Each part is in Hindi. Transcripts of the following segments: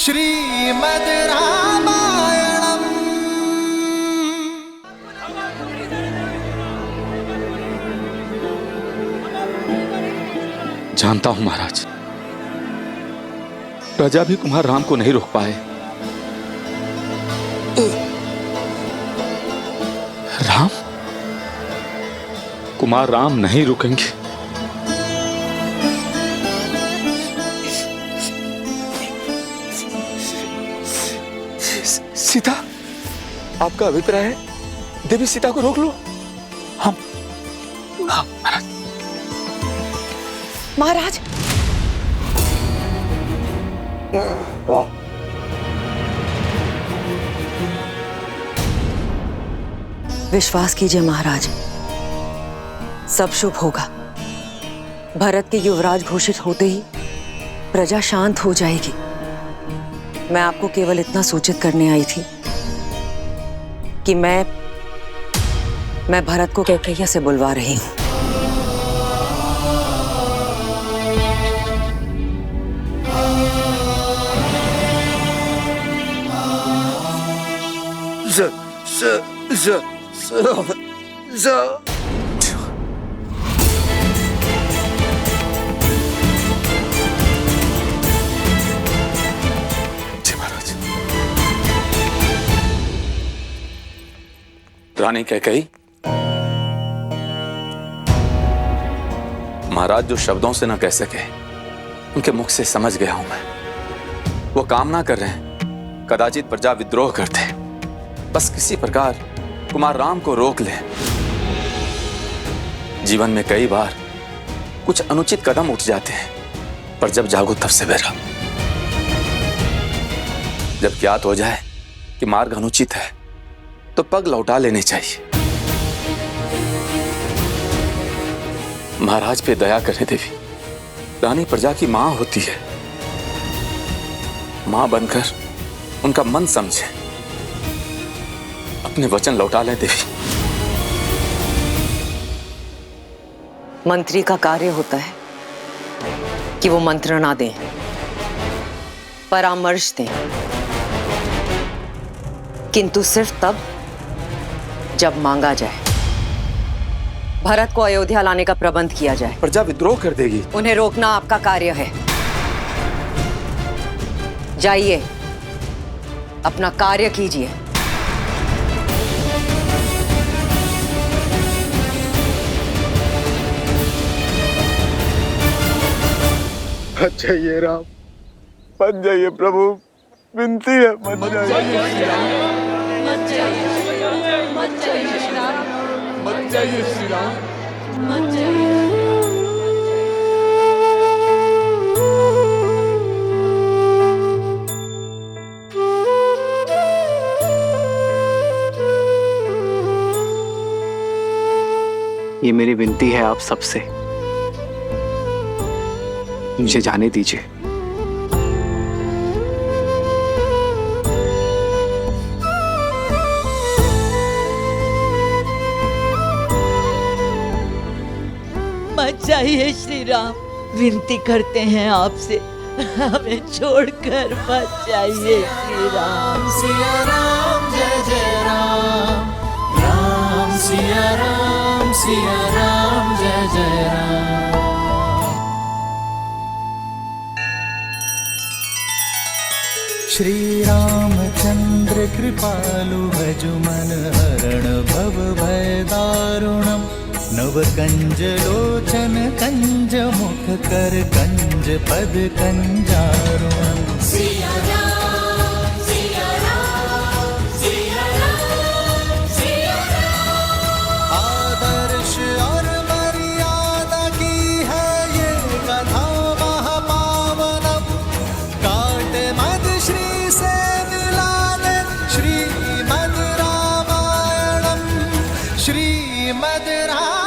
श्रीमद् रामायणम्। जानता हूं महाराज, प्रजा भी कुमार राम को नहीं रोक पाए। राम, कुमार राम नहीं रुकेंगे। सीता, आपका अभिप्राय है देवी सीता को रोक लो? हाँ महाराज। महाराज, विश्वास कीजिए महाराज, सब शुभ होगा। भरत के युवराज घोषित होते ही प्रजा शांत हो जाएगी। मैं आपको केवल इतना सूचित करने आई थी कि मैं भरत को कैकैया से बुलवा रही हूं। रानी कैकेयी, महाराज जो शब्दों से ना कह सके उनके मुख से समझ गया हूं मैं। वो कामना कर रहे हैं कदाचित प्रजा विद्रोह करते, बस किसी प्रकार कुमार राम को रोक ले। जीवन में कई बार कुछ अनुचित कदम उठ जाते हैं, पर जब जागो तब सवेरा। जब ज्ञात हो जाए कि मार्ग अनुचित है तो पग लौटा लेने चाहिए। महाराज पे दया करें देवी। रानी प्रजा की मां होती है, मां बनकर उनका मन समझे। अपने वचन लौटा लें देवी। मंत्री का कार्य होता है कि वो मंत्रणा दें, परामर्श दें, किंतु सिर्फ तब जब मांगा जाए। भरत को अयोध्या लाने का प्रबंध किया जाए। प्रजा विद्रोह कर देगी। उन्हें रोकना आपका कार्य है। जाइए, अपना कार्य कीजिए। मत जाइए राम, मत जाइए प्रभु, विनती है मत जाइए। मत जाइए श्री राम, मत जाइए श्री राम, मत जाइए श्री राम, मत जाइए। ये मेरी विनती है आप सबसे, मुझे जाने दीजिए। मत जाइए श्री राम, विनती करते हैं आपसे, हमें छोड़कर मत जाइए श्री राम। सिया राम जय जय राम, राम सिया राम जय जय राम। श्री रामचंद्र कृपालु भजु मन हरण भव भय दारुणम। नव कंज लोचन कंज मुख कर कंज पद कंजारुणम। सिया राम सिया राम सिया राम सिया राम। आदर्श और मर्यादा की है ये कथा महापावनम। काट मद श्री से मिला दे श्रीमद् रामायणम, श्रीमद् रामायणम।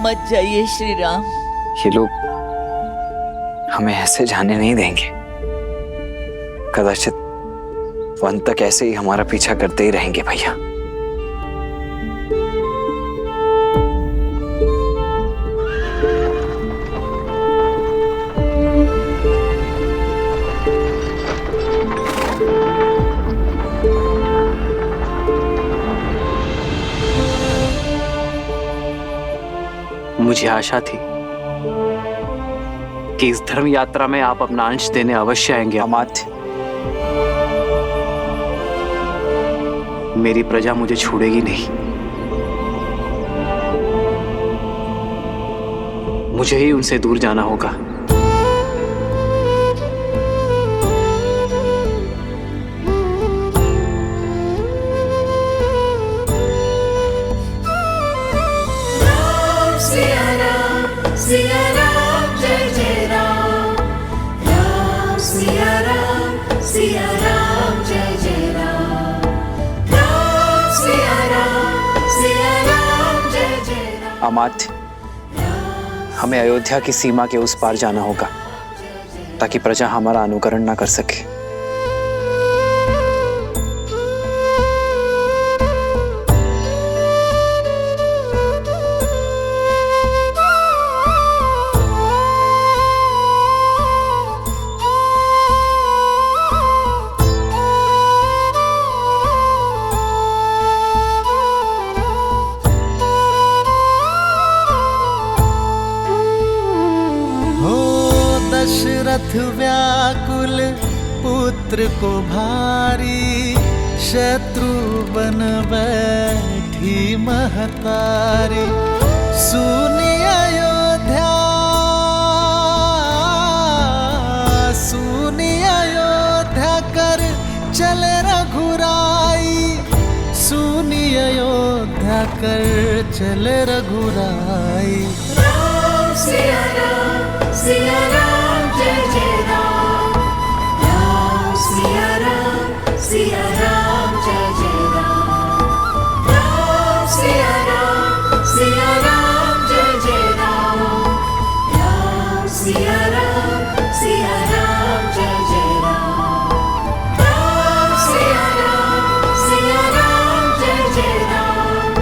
मत जाइए श्री राम। ये लोग हमें ऐसे जाने नहीं देंगे। कदाचित वो अंत तक ऐसे ही हमारा पीछा करते ही रहेंगे भैया। मुझे आशा थी कि इस धर्म यात्रा में आप अपना अंश देने अवश्य आएंगे अमात्य। मेरी प्रजा मुझे छोड़ेगी नहीं। मुझे ही उनसे दूर जाना होगा। सिया राम जय जय राम, राम सिया राम, सिया राम जय जय राम, राम सिया राम, सिया राम जय जय राम। अमात्य, हमें अयोध्या की सीमा के उस पार जाना होगा ताकि प्रजा हमारा अनुकरण ना कर सके। दशरथ व्याकुल पुत्र को भारी, शत्रु बन बैठी महतारी। सुनी अयोध्या, सुनी अयोध्या कर चले रघुराई, सुनी अयोध्या कर चले रघुराई। राम सिया राम, सिया राम जय जय राम, राम सिया राम, सिया राम जय जय राम, राम सिया राम, सिया राम जय जय राम, राम सिया राम, सिया राम जय जय राम, राम सिया राम, सिया राम जय जय राम,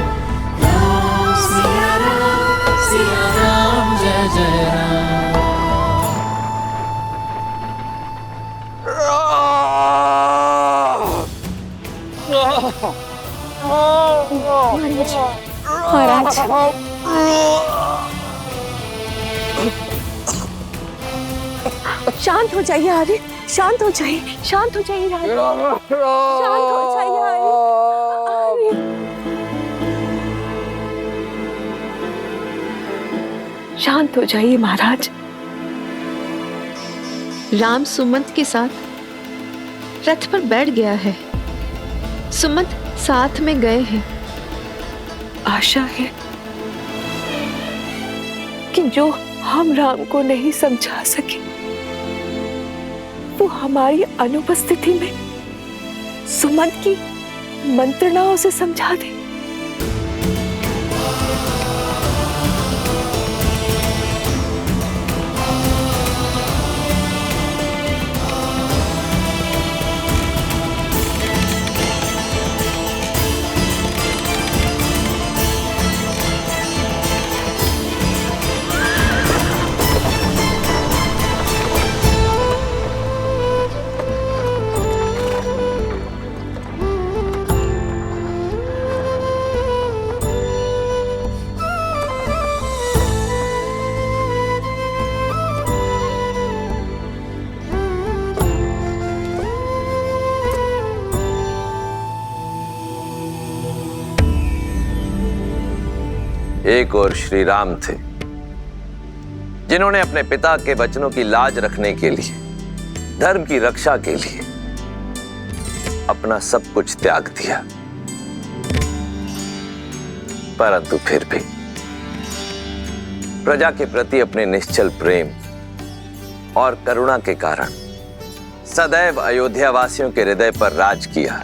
राम सिया राम, सिया राम जय जय राम। महाराज, शांत हो जाइए आर्य, शांत हो जाइए, शांत हो जाइए राज, शांत हो जाइए आर्य। शांत हो जाइए महाराज। राम सुमंत के साथ रथ पर बैठ गया है। सुमंत साथ में गए हैं। आशा है कि जो हम राम को नहीं समझा सके वो हमारी अनुपस्थिति में सुमंत की मंत्रणाओं से समझा दे। एक और श्री राम थे जिन्होंने अपने पिता के वचनों की लाज रखने के लिए, धर्म की रक्षा के लिए अपना सब कुछ त्याग दिया, परंतु फिर भी प्रजा के प्रति अपने निश्चल प्रेम और करुणा के कारण सदैव अयोध्या वासियों के हृदय पर राज किया।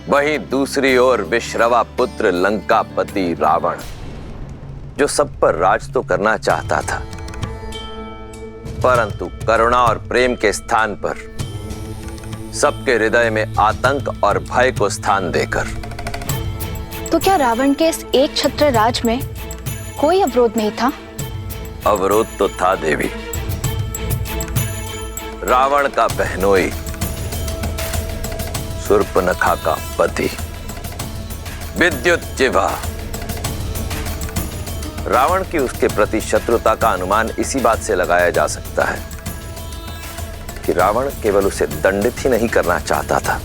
वहीं दूसरी ओर विश्रवा पुत्र लंकापति रावण, जो सब पर राज तो करना चाहता था, परंतु करुणा और प्रेम के स्थान पर सबके हृदय में आतंक और भय को स्थान देकर। तो क्या रावण के इस एक छत्र राज में कोई अवरोध नहीं था? अवरोध तो था देवी। रावण का बहनोई शूर्पणखा का पति विद्युत जिह्वा रावण की उसके प्रति शत्रुता का अनुमान इसी बात से लगाया जा सकता है कि रावण केवल उसे दंडित ही नहीं करना चाहता था,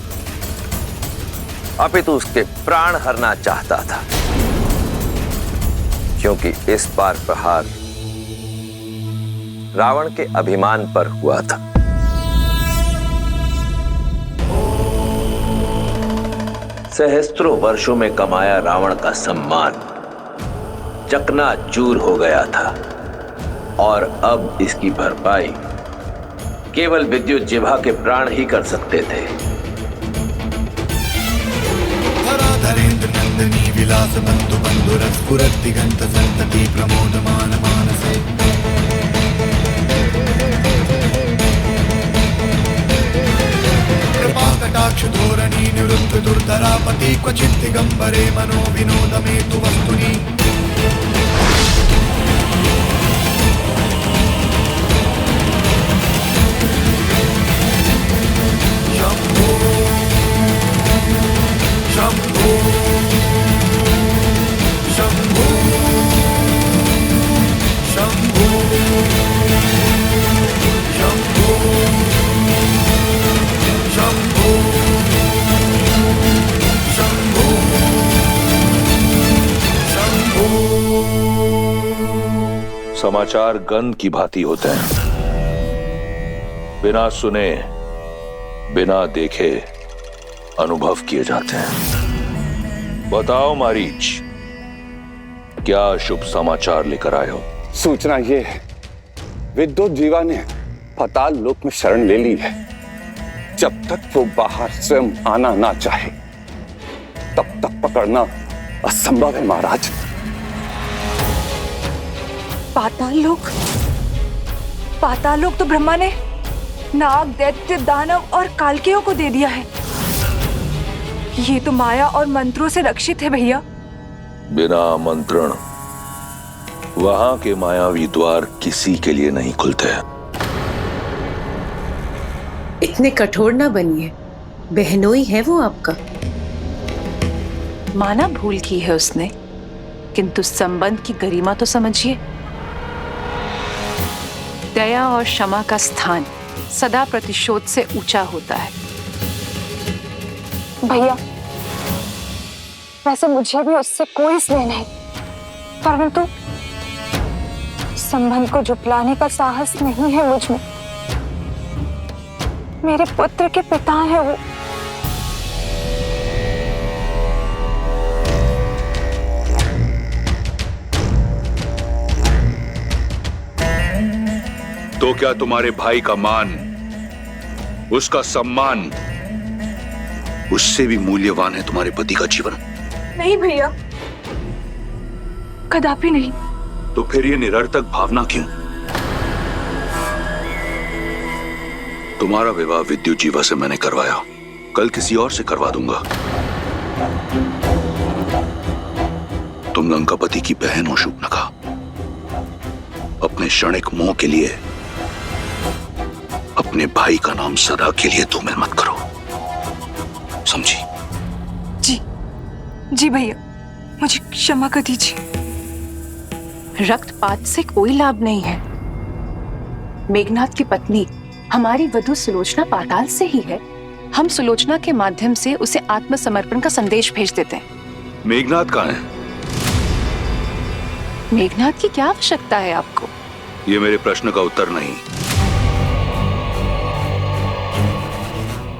अपितु उसके प्राण हरना चाहता था, क्योंकि इस बार प्रहार रावण के अभिमान पर हुआ था। सहस्त्रों वर्षों में कमाया रावण का सम्मान चकनाचूर हो गया था और अब इसकी भरपाई केवल विद्युत जिह्वा के प्राण ही कर सकते थे। धराधरेन्द्र नंदनी विलास बंधु बंधुरस स्फुरत दिगंत संतति प्रमोदमान मानसे कृपा कटाक्ष धोरणी निवृत्त दुर्धरापति क्वचित् दिगंबरे मनो विनोद में तु वस्तुनि समाचार गंध की भांति होते हैं, बिना सुने बिना देखे अनुभव किए जाते हैं। बताओ मारीच, क्या शुभ समाचार लेकर आए हो? सूचना ये है, विद्युत जीवा ने पाताल लोक में शरण ले ली है। जब तक वो बाहर स्वयं आना ना चाहे तब तक पकड़ना असंभव है महाराज। पाताल लोक तो ब्रह्मा ने नाग, दैत्य, दानव और कालकेयों को दे दिया है। ये तो माया और मंत्रों से रक्षित है भैया। बिना मंत्रण वहां के मायावी द्वार किसी के लिए नहीं खुलते। इतने कठोर ना बनिए, बहनोई है वो आपका। माना भूल की है उसने, किंतु संबंध की गरिमा तो समझिए। दया और क्षमा का स्थान सदा प्रतिशोध से ऊंचा होता है। भैया, वैसे मुझे भी उससे कोई स्नेह नहीं, परंतु संबंध को झुठलाने का साहस नहीं है मुझ में। मेरे पुत्र के पिता हैं वो। तो क्या तुम्हारे भाई का मान, उसका सम्मान उससे भी मूल्यवान है तुम्हारे पति का जीवन? नहीं भैया, कदापि नहीं। तो फिर ये निरर्थक भावना क्यों? तुम्हारा विवाह विद्युत जीवा से मैंने करवाया, कल किसी और से करवा दूंगा। तुम लंकापति की बहन हो शूर्पणखा। अपने क्षणिक मोह के लिए अपने भाई का नाम सदा के लिए धूमिल मत करो, समझी? जी भैया, मुझे क्षमा कर दीजिए। रक्तपात से कोई लाभ नहीं है। मेघनाथ की पत्नी हमारी वधू सुलोचना पाताल से ही है। हम सुलोचना के माध्यम से उसे आत्मसमर्पण का संदेश भेज देते हैं। मेघनाथ कहाँ है? मेघनाथ की क्या आवश्यकता है आपको? ये मेरे प्रश्न का उत्तर नहीं।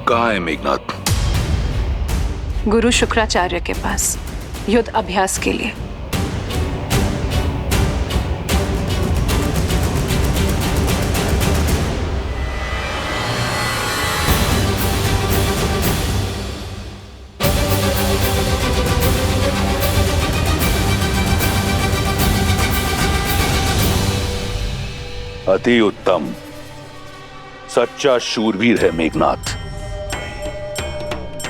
कहाँ है मेघनाथ? गुरु शुक्राचार्य के पास युद्ध अभ्यास के लिए। अति उत्तम, सच्चा शूरवीर है मेघनाथ।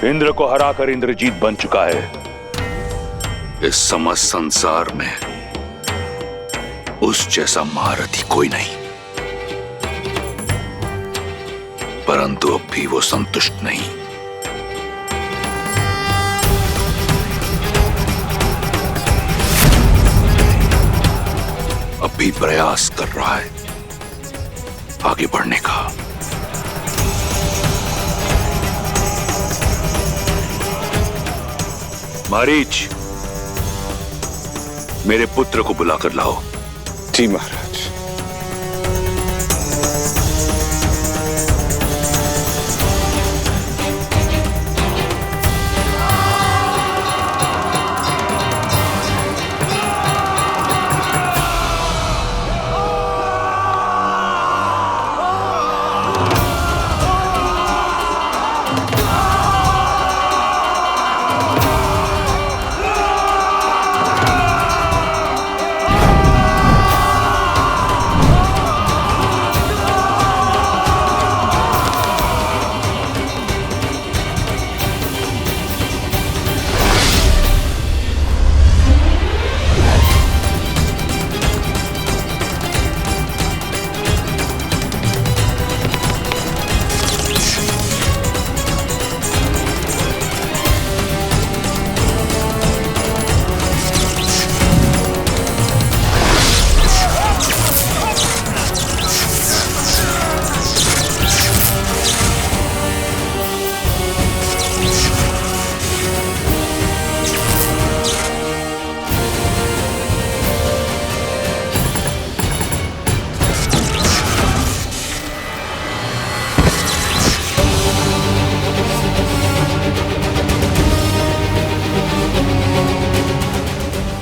इंद्र को हराकर इंद्रजीत बन चुका है। इस समस्त संसार में उस जैसा महारथी कोई नहीं। परंतु अब भी वो संतुष्ट नहीं। प्रयास कर रहा है आगे बढ़ने का। मारीच, मेरे पुत्र को बुलाकर लाओ। जी महाराज।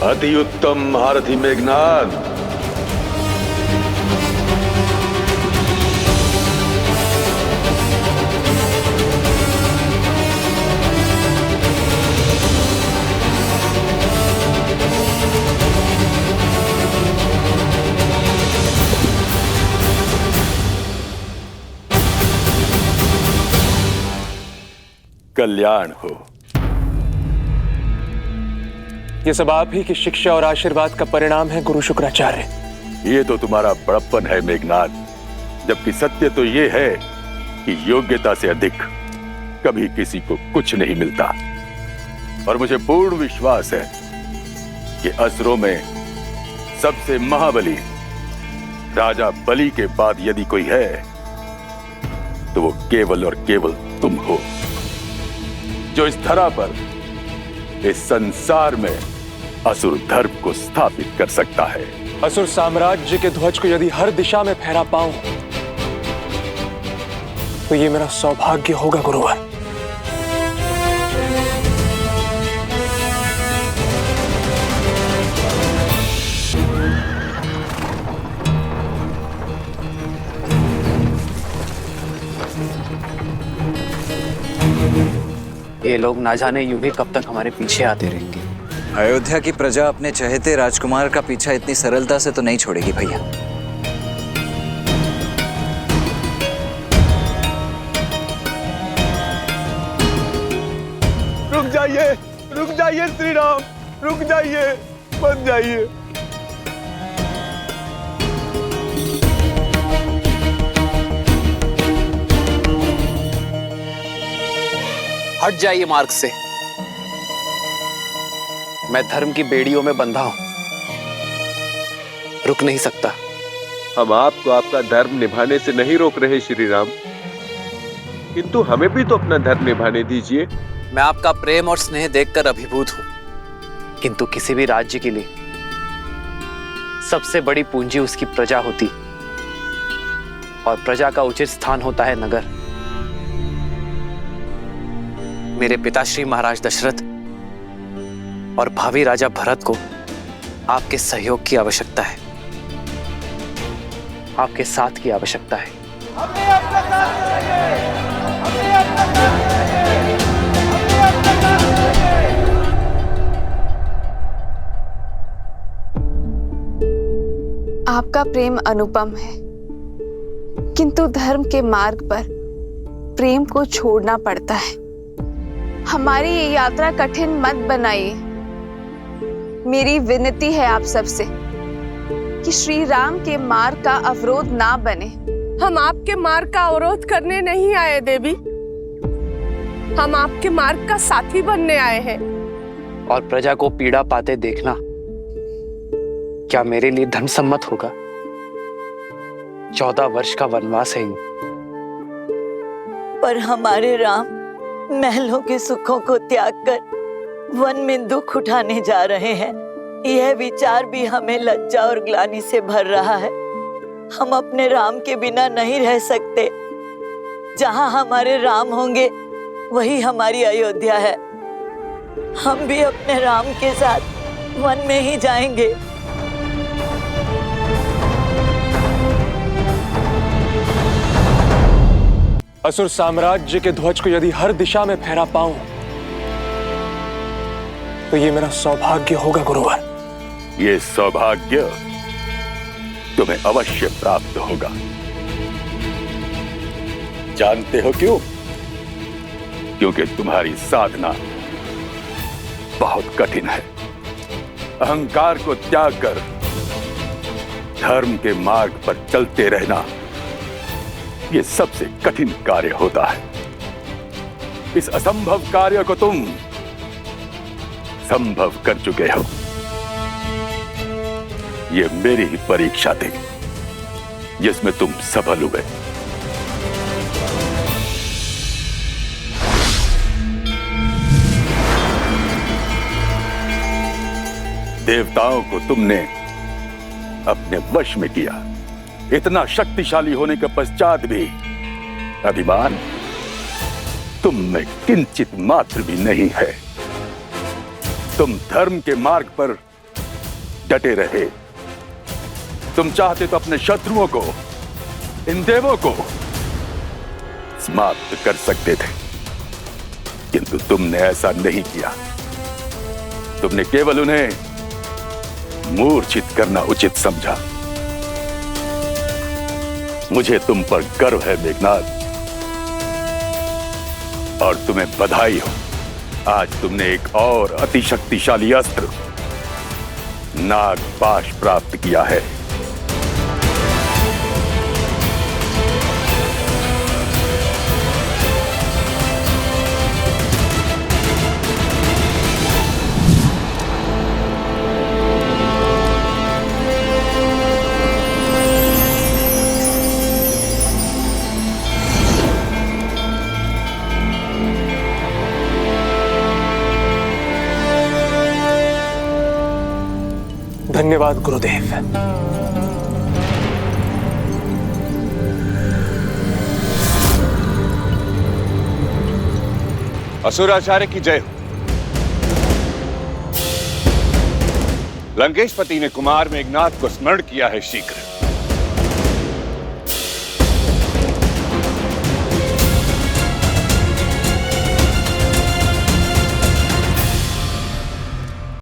अति उत्तम महारथी मेघनाद। कल्याण हो। ये सब आप ही की शिक्षा और आशीर्वाद का परिणाम है गुरु शुक्राचार्य। ये तो तुम्हारा बड़प्पन है मेघनाद, जबकि सत्य तो ये है कि योग्यता से अधिक कभी किसी को कुछ नहीं मिलता। और मुझे पूर्ण विश्वास है कि असुरों में सबसे महाबली राजा बलि के बाद यदि कोई है तो वो केवल और केवल तुम हो, जो इस धरा पर, इस संसार में असुर धर्म को स्थापित कर सकता है। असुर साम्राज्य के ध्वज को यदि हर दिशा में फहरा पाऊं तो ये मेरा सौभाग्य होगा गुरुवर। ये लोग ना जाने यूं ही कब तक हमारे पीछे आते रहेंगे। अयोध्या की प्रजा अपने चहेते राजकुमार का पीछा इतनी सरलता से तो नहीं छोड़ेगी भैया। रुक जाइए श्री राम, रुक जाइए, मत जाइए। हट जाइए मार्ग से। मैं धर्म की बेड़ियों में बंधा हूं, रुक नहीं सकता। हम आपको आपका धर्म निभाने से नहीं रोक रहे श्री राम, किंतु हमें भी तो अपना धर्म निभाने दीजिए। मैं आपका प्रेम और स्नेह देखकर अभिभूत हूं, किंतु किसी भी राज्य के लिए सबसे बड़ी पूंजी उसकी प्रजा होती, और प्रजा का उचित स्थान होता है नगर। मेरे पिताश्री महाराज दशरथ और भावी राजा भरत को आपके सहयोग की आवश्यकता है, आपके साथ की आवश्यकता है। आपका प्रेम अनुपम है, किंतु धर्म के मार्ग पर प्रेम को छोड़ना पड़ता है। हमारी ये यात्रा कठिन मत बनाइए। मेरी विनती है आप सबसे कि श्री राम के मार्ग का अवरोध ना बने। हम आपके मार्ग का अवरोध करने नहीं आए देवी, हम आपके मार्ग का साथी बनने आए हैं। और प्रजा को पीड़ा पाते देखना क्या मेरे लिए धर्मसम्मत होगा? 14 वर्ष का वनवास है। पर हमारे राम महलों के सुखों को त्याग कर वन में दुख उठाने जा रहे हैं। यह विचार भी हमें लज्जा और ग्लानि से भर रहा है। हम अपने राम के बिना नहीं रह सकते। जहां हमारे राम होंगे वही हमारी अयोध्या है। हम भी अपने राम के साथ वन में ही जाएंगे। असुर साम्राज्य के ध्वज को यदि हर दिशा में फहरा पाऊं तो ये मेरा सौभाग्य होगा गुरुवर। ये सौभाग्य तुम्हें अवश्य प्राप्त होगा। जानते हो क्यों? क्योंकि तुम्हारी साधना बहुत कठिन है। अहंकार को त्याग कर धर्म के मार्ग पर चलते रहना ये सबसे कठिन कार्य होता है। इस असंभव कार्य को तुम संभव कर चुके हो। ये मेरी ही परीक्षा थी जिसमें तुम सफल हुए। देवताओं को तुमने अपने वश में किया। इतना शक्तिशाली होने के पश्चात भी अभिमान तुम में किंचित मात्र भी नहीं है। तुम धर्म के मार्ग पर डटे रहे। तुम चाहते तो अपने शत्रुओं को, इन देवों को समाप्त कर सकते थे, किंतु तुमने ऐसा नहीं किया। तुमने केवल उन्हें मूर्छित करना उचित समझा। मुझे तुम पर गर्व है मेघनाद, और तुम्हें बधाई हो। आज तुमने एक और अतिशक्तिशाली अस्त्र नागपाश प्राप्त किया है। धन्यवाद गुरुदेव। असुराचार्य की जय हो। लंकेशपति ने कुमार मेघनाद को स्मरण किया है शीघ्र।